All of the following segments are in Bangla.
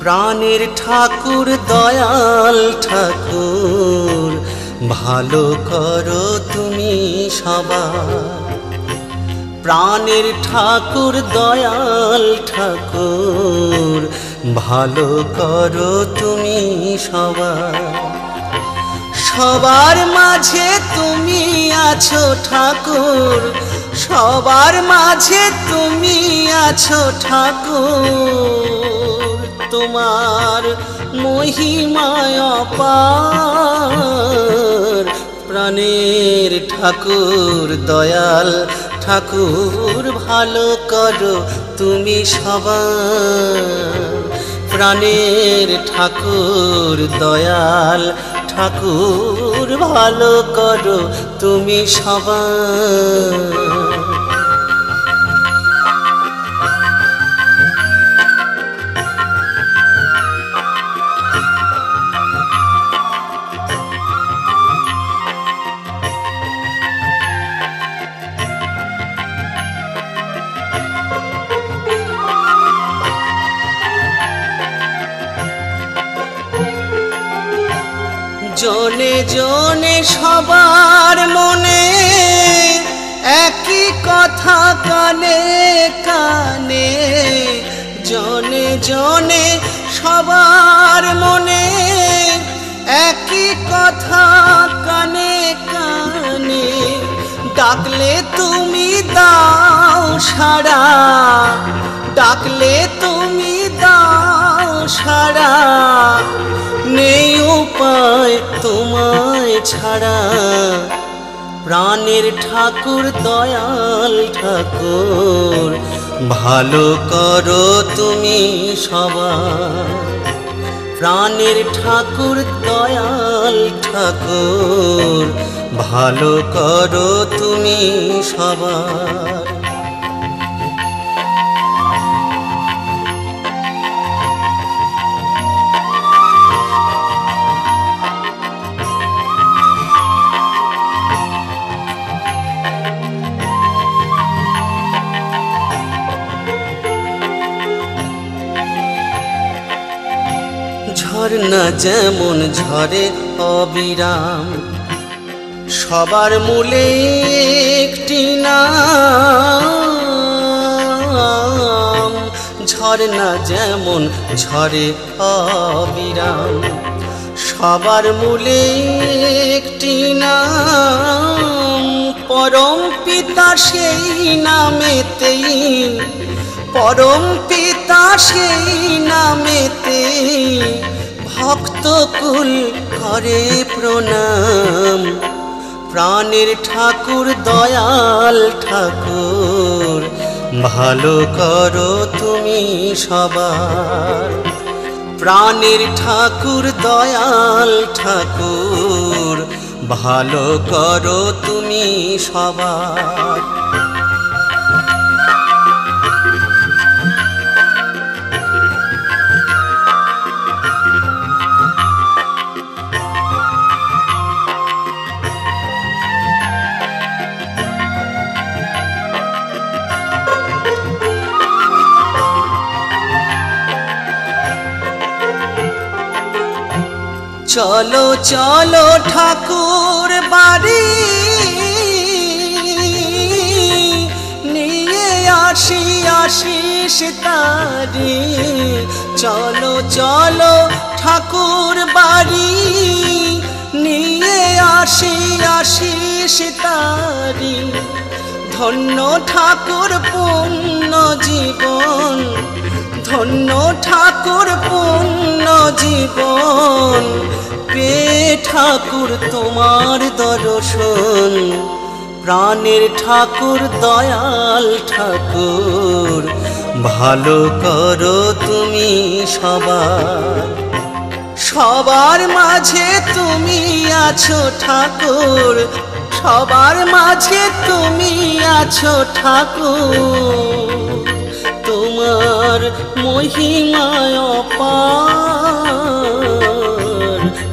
প্রাণের ঠাকুর দয়াল ঠাকুর ভালো করো তুমি সবার। প্রাণের ঠাকুর দয়াল ঠাকুর ভালো করো তুমি সবার। সবার মাঝে তুমি আছো ঠাকুর, সবার মাঝে তুমি আছো ঠাকুর। তোমার মহিমায় অপার। প্রাণের ঠাকুর দয়াল ঠাকুর ভালো করো তুমি সবার। প্রাণের ঠাকুর দয়াল ঠাকুর ভালো করো তুমি সবার। জনে জনে সবার মনে একই কথা কানে কানে। জনে জনে সবার মনে একই কথা কানে কানে। ডাকলে তুমি দাও সাড়া, ডাকলে তুমি দাও সাড়া। নেই উপায় তোমায় ছাড়া। প্রাণের ঠাকুর দয়াল ঠাকুর ভালো করো তুমি সবার। প্রাণের ঠাকুর দয়াল ঠাকুর ভালো করো তুমি সবার। ঝর্ণা যেমন ঝরে অবিরাম, সবার মূলে একটি নাম। ঝর্ণা যেমন ঝরে অবিরাম, সবার মূলে একটি নাম। পরম পিতা সেই নামেতেই, পরম পিতা সেই নামেতেই ভক্তকুল করে প্রণাম। প্রাণের ঠাকুর দয়াল ঠাকুর ভালো করো তুমি সবার। প্রাণের ঠাকুর দয়াল ঠাকুর ভালো করো তুমি সবার। চলো চলো ঠাকুর বাড়ি নিয়ে আসি আশিস তারি। চলো চলো ঠাকুর বাড়ি নিয়ে আসি আশিস তারি। ধন্য ঠাকুর পূর্ণ জীবন, ধন্য ঠাকুর পূর্ণ জীবন। পে ঠাকুর তোমার দর্শন। প্রাণের ঠাকুর দয়াল ঠাকুর ভালো করো তুমি সবার। সবার মাঝে তুমি আছো ঠাকুর, সবার মাঝে তুমি আছো ঠাকুর। তোমার মহিমায় অপার।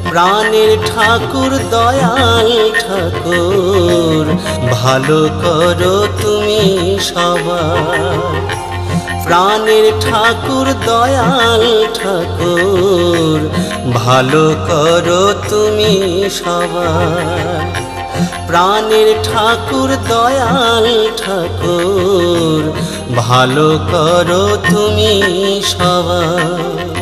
প্রাণের ঠাকুর দয়াল ঠাকুর ভালো করো তুমি সবার। প্রাণের ঠাকুর দয়াল ঠাকুর ভালো করো তুমি সবার। প্রাণের ঠাকুর দয়াল ঠাকুর ভালো করো তুমি সবার।